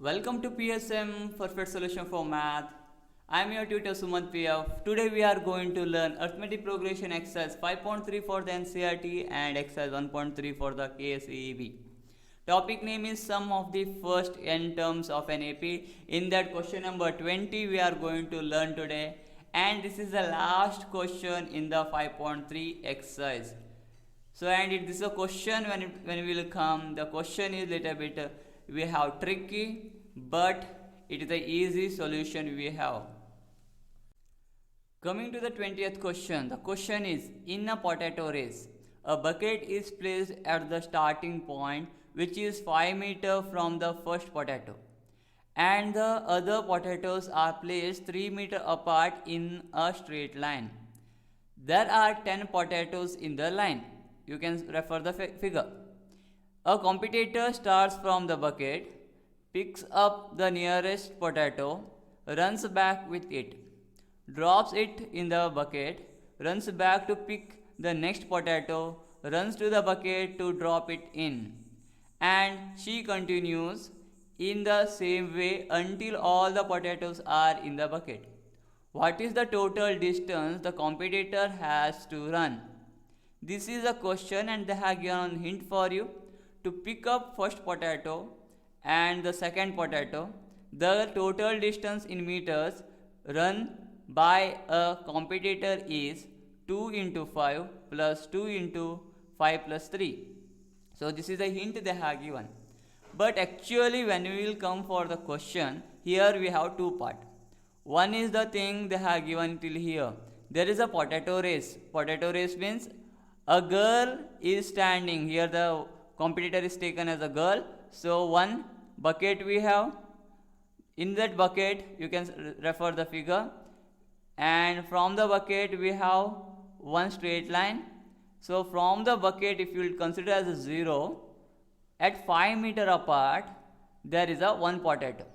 Welcome to PSM Perfect Solution for Math. I am your tutor Sumant PF. Today we are going to learn arithmetic progression exercise 5.3 for the NCERT and exercise 1.3 for the KSEEB. Topic name is sum of the first n terms of an AP. In that question number 20 we are going to learn today, and this is the last question in the 5.3 exercise. So this is a question when we will come. The question is little bit we have tricky, but it is the easy solution we have. Coming to the 20th question, the question is, in a potato race, a bucket is placed at the starting point, which is 5 meters from the first potato, and the other potatoes are placed 3 meters apart in a straight line. There are 10 potatoes in the line. You can refer the figure. A competitor starts from the bucket, picks up the nearest potato, runs back with it, drops it in the bucket, runs back to pick the next potato, runs to the bucket to drop it in, and she continues in the same way until all the potatoes are in the bucket. What is the total distance the competitor has to run? This is a question, and they have given a hint for you. To pick up first potato and the second potato, the total distance in meters run by a competitor is 2 into 5 plus 2 into 5 plus 3. So this is a hint they have given. But actually when we will come for the question, here we have two parts. One is the thing they have given till here. There is a potato race. Potato race means a girl is standing. Here the competitor is taken as a girl. So one bucket we have. In that bucket you can refer the figure, and from the bucket we have one straight line. So from the bucket, if you will consider as a 0, at 5 meters apart there is a one potato.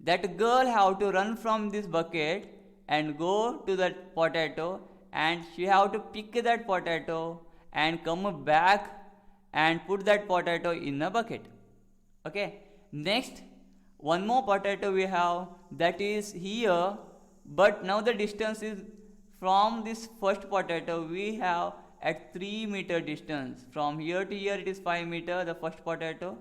That girl have to run from this bucket and go to that potato, and she have to pick that potato and come back and put that potato in a bucket. Okay, next one more potato we have, that is here, but now the distance is from this first potato we have at 3 meter distance. From here to here it is 5 meter, the first potato.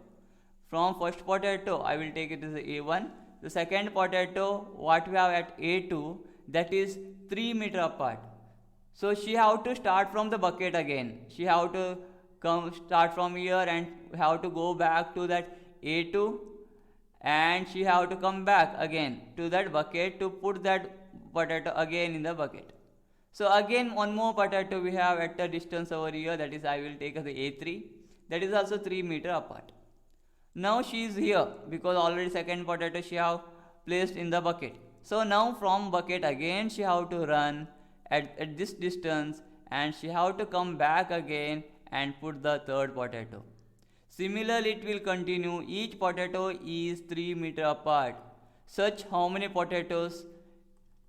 From first potato I will take it as A1. The second potato what we have at A2, that is 3 meter apart. So she have to start from the bucket again. She have to start from here and have to go back to that A2, and she have to come back again to that bucket to put that potato again in the bucket. So again one more potato we have at the distance over here, that is I will take as A3, that is also 3 meter apart. Now she is here because already second potato she have placed in the bucket. So now from bucket again she have to run at this distance, and she have to come back again and put the third potato. Similarly it will continue. Each potato is 3 meter apart. Such how many potatoes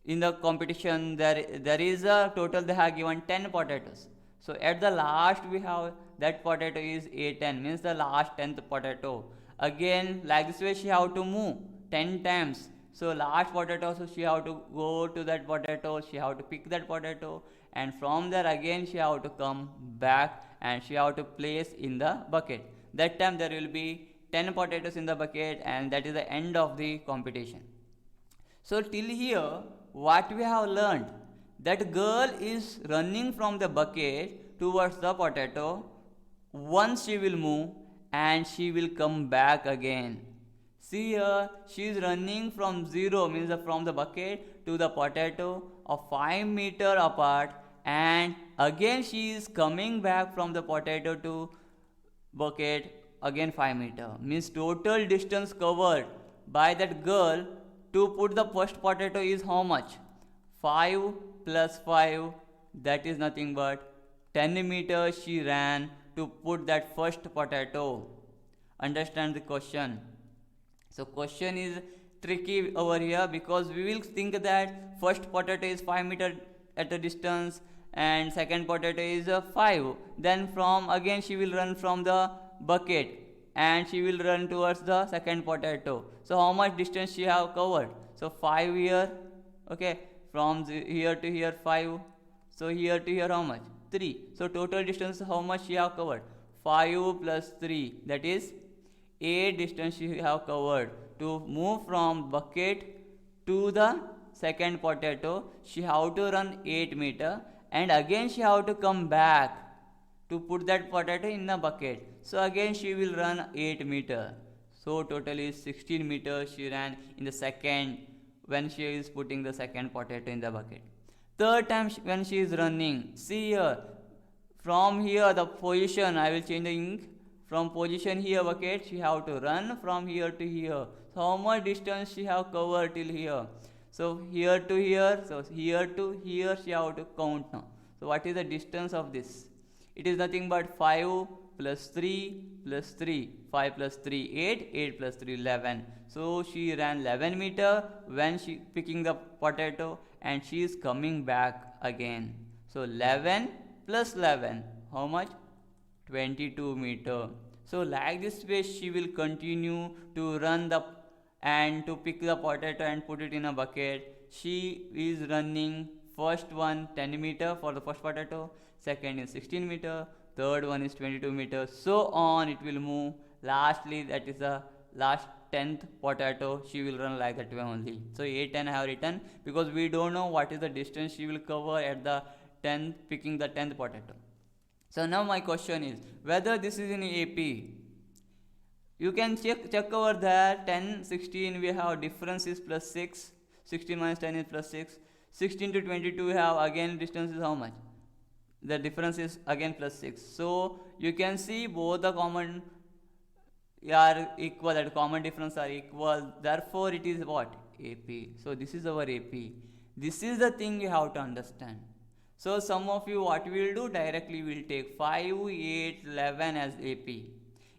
in the competition? There is a total they have given 10 potatoes. So at the last we have that potato is A10, means the last 10th potato. Again like this way she have to move 10 times. So last potato, so she have to go to that potato, she have to pick that potato, and from there again she have to come back and she have to place in the bucket. That time there will be 10 potatoes in the bucket, and that is the end of the competition. So till here what we have learned, that girl is running from the bucket towards the potato. Once she will move and she will come back again. See here, she is running from 0, means from the bucket to the potato of 5 meter apart, and again she is coming back from the potato to bucket again 5 meter, means total distance covered by that girl to put the first potato is how much? 5 plus 5, that is nothing but 10 meters she ran to put that first potato. Understand the question? So question is tricky over here, because we will think that first potato is 5 meter at a distance and second potato is 5. Then from again she will run from the bucket and she will run towards the second potato. So how much distance she have covered? So 5 here, okay, from here to here 5. So here to here how much? 3. So total distance how much she have covered? 5 plus 3, that is 8 distance she have covered. To move from bucket to the second potato, she have to run 8 meter, and again she have to come back to put that potato in the bucket. So again she will run 8 meter. So totally 16 meters she ran in the second, when she is putting the second potato in the bucket. Third time when she is running, see here, from here the position, I will change the ink. From position here bucket, she have to run from here to here. So how much distance she have covered till here? So here to here, so here to here she have to count now. So what is the distance of this? It is nothing but 5 plus 3 plus 3. 5 plus 3, 8. 8 plus 3, 11. So she ran 11 meter when she picking the potato, and she is coming back again. So 11 plus 11, how much? 22 meter. So like this way she will continue to run and to pick the potato and put it in a bucket. She is running first one 10 meter for the first potato, second is 16 meter, third one is 22 meters, so on it will move. Lastly, that is the last 10th potato, she will run like that way only. So 8 10 I have written because we don't know what is the distance she will cover at the 10th, picking the 10th potato. So now my question is whether this is in AP. You can check over there. 10 16 we have difference is plus 6, 16 minus 10 is plus 6, 16 to 22 we have again distance is how much? The difference is again plus 6. So you can see both the common are equal, that common difference are equal, therefore it is what? AP. So this is our AP. This is the thing you have to understand. So some of you what we will do, directly we will take 5 8 11 as AP.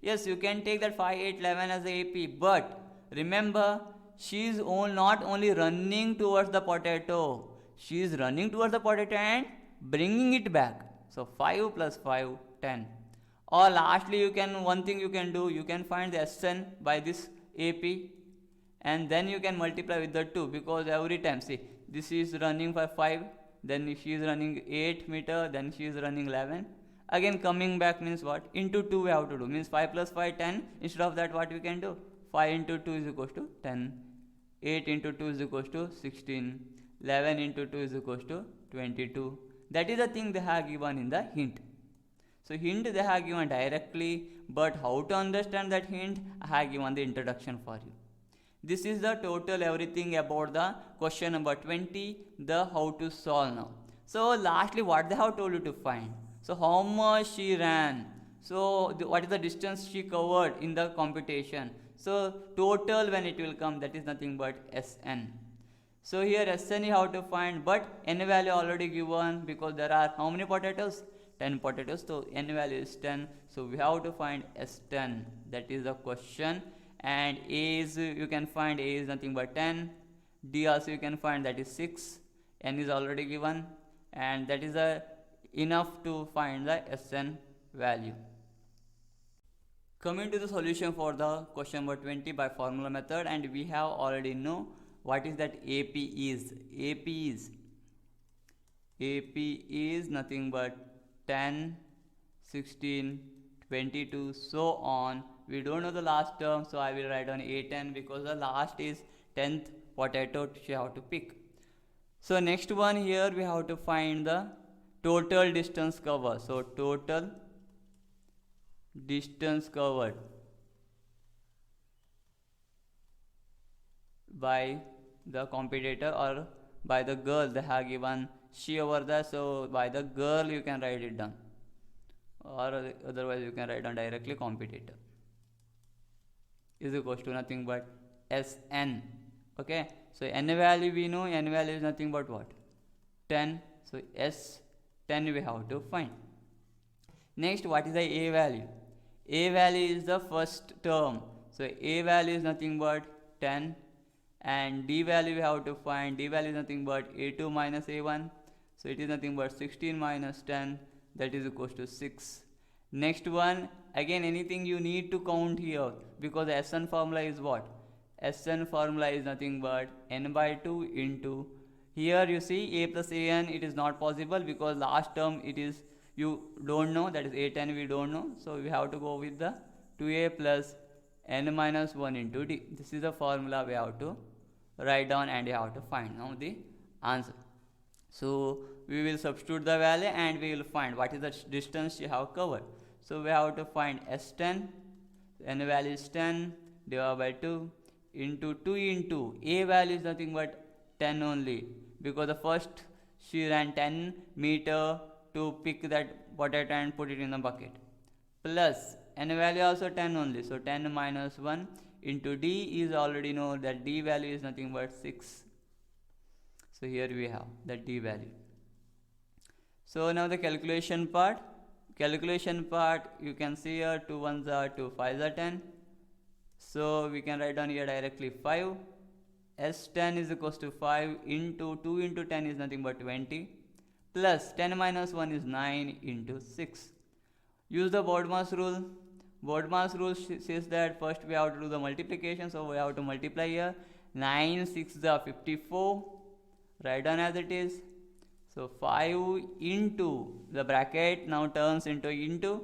Yes, you can take that 5 8 11 as AP, but remember she is not only running towards the potato, she is running towards the potato and bringing it back. So 5 plus 5 10. Or lastly you can, one thing you can do, you can find the SN by this AP, and then you can multiply with the 2, because every time, see, this is running for 5, then she is running 8 meter, then she is running 11, again coming back means what? Into 2 we have to do, means 5 plus 5 10. Instead of that what we can do? 5 into 2 is equals to 10, 8 into 2 is equals to 16, 11 into 2 is equals to 22. That is the thing they have given in the hint. So hint they have given directly, but how to understand that hint, I have given the introduction for you. This is the total everything about the question number 20, the how to solve now. So lastly what they have told you to find. So how much she ran. So what is the distance she covered in the computation. So total when it will come, that is nothing but SN. So here SN you have to find, but N value already given because there are how many potatoes? 10 potatoes, so N value is 10, so we have to find S10. That is the question. And A is, you can find A is nothing but 10, D also you can find, that is 6, N is already given, and that is enough to find the SN value. Coming to the solution for the question number 20 by formula method, and we have already know what is that AP is. AP is nothing but 10, 16, 22, so on. We don't know the last term, so I will write on A10 because the last is 10th potato she have to pick. So next one here we have to find the total distance covered. So total distance covered by the competitor or by the girl they have given she over there, so by the girl you can write it down, or otherwise you can write down directly competitor is equals to nothing but SN. Okay, so N value we know, N value is nothing but what? 10, so S10 we have to find. Next, what is the A value? A value is the first term, so A value is nothing but 10, and D value we have to find. D value is nothing but A2 minus A1, so it is nothing but 16 minus 10, that is equals to 6. Next one, again anything you need to count here, because Sn formula is what? Sn formula is nothing but n by 2 into, here you see a plus an, it is not possible because last term it is, you don't know, that is a10 we don't know, so we have to go with the 2a plus n minus 1 into d. This is the formula we have to write down and you have to find now the answer. So we will substitute the value and we will find what is the distance you have covered. So we have to find S10, n value is 10 divided by 2 into 2 into a value is nothing but 10 only, because the first she ran 10 meter to pick that potato and put it in the bucket, plus n value also 10 only, so 10 minus 1 into d is already know that d value is nothing but 6. So here we have the d value. So now the calculation part. You can see here 2 1s are 2 5s are 10. So we can write down here directly 5. S10 is equals to 5 into 2 into 10 is nothing but 20, plus 10 minus 1 is 9 into 6. Use the BODMAS rule. BODMAS rule says that first we have to do the multiplication, so we have to multiply here. 9 6 is 54. Write down as it is. So 5 into, the bracket now turns into,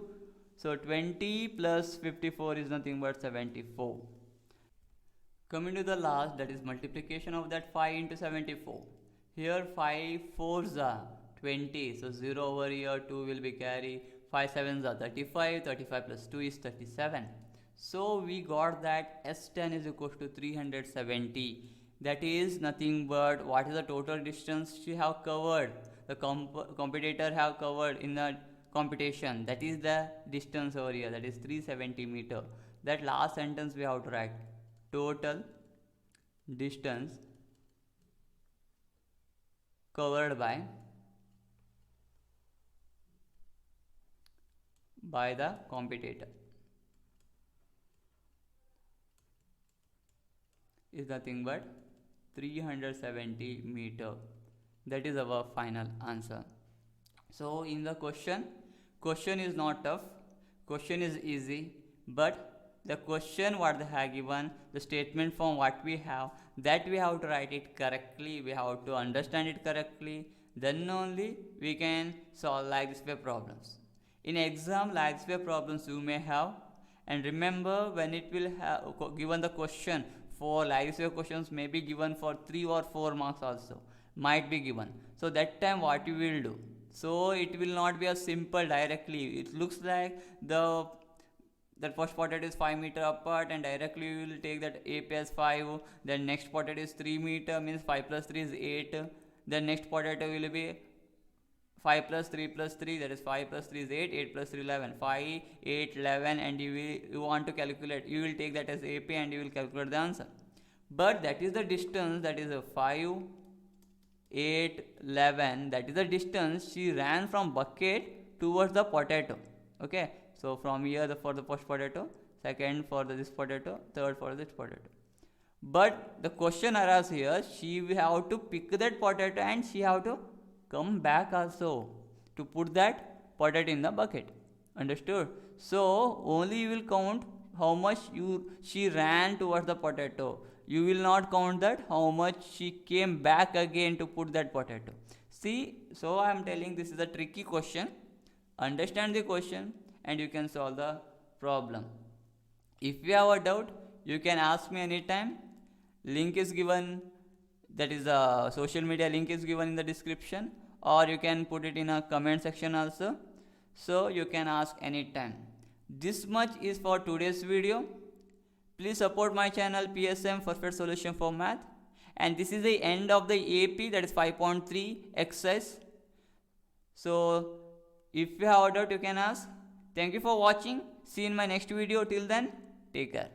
so 20 plus 54 is nothing but 74. Coming to the last, that is multiplication of that 5 into 74. Here 5 4s are 20, so 0 over here, 2 will be carry, 5 7s are 35, 35 plus 2 is 37. So we got that S10 is equal to 370. That is nothing but what is the total distance she have covered, the competitor have covered in the competition, that is the distance over here, that is 370 meter. That last sentence we have to write, total distance covered by the competitor is nothing but 370 meter. That is our final answer. So in the question is not tough, question is easy, but the question what they have given, the statement form what we have, that we have to write it correctly, we have to understand it correctly, then only we can solve like this way problems. In exam, like this way problems you may have, and remember when it will have given the question for like this way questions may be given for 3 or 4 marks also, might be given. So that time what you will do, so it will not be a simple directly, it looks like that first potato is 5 meter apart and directly you will take that a plus 5, then next potato is 3 meter, means 5 plus 3 is 8, then next potato will be 5 plus 3 plus 3, that is 5 plus 3 is 8, 8 plus 3 11, 5, 8, 11, and you want to calculate, you will take that as AP and you will calculate the answer. But that is the distance, that is a 5, 8, 11, that is the distance she ran from bucket towards the potato. Okay, so from here for the first potato, second for this potato, third for this potato. But the question arises here, she will have to pick that potato and she have to come back also to put that potato in the bucket. Understood? So only you will count how much she ran towards the potato. You will not count that how much she came back again to put that potato. See, so I am telling this is a tricky question. Understand the question and you can solve the problem. If you have a doubt, you can ask me anytime. Link is given, that is the social media link is given in the description, or you can put it in a comment section also. So you can ask anytime. This much is for today's video. Please support my channel PSM Perfect Solution for Math. And this is the end of the AP, that is 5.3 exercise. So if you have a doubt, you can ask. Thank you for watching. See you in my next video. Till then, take care.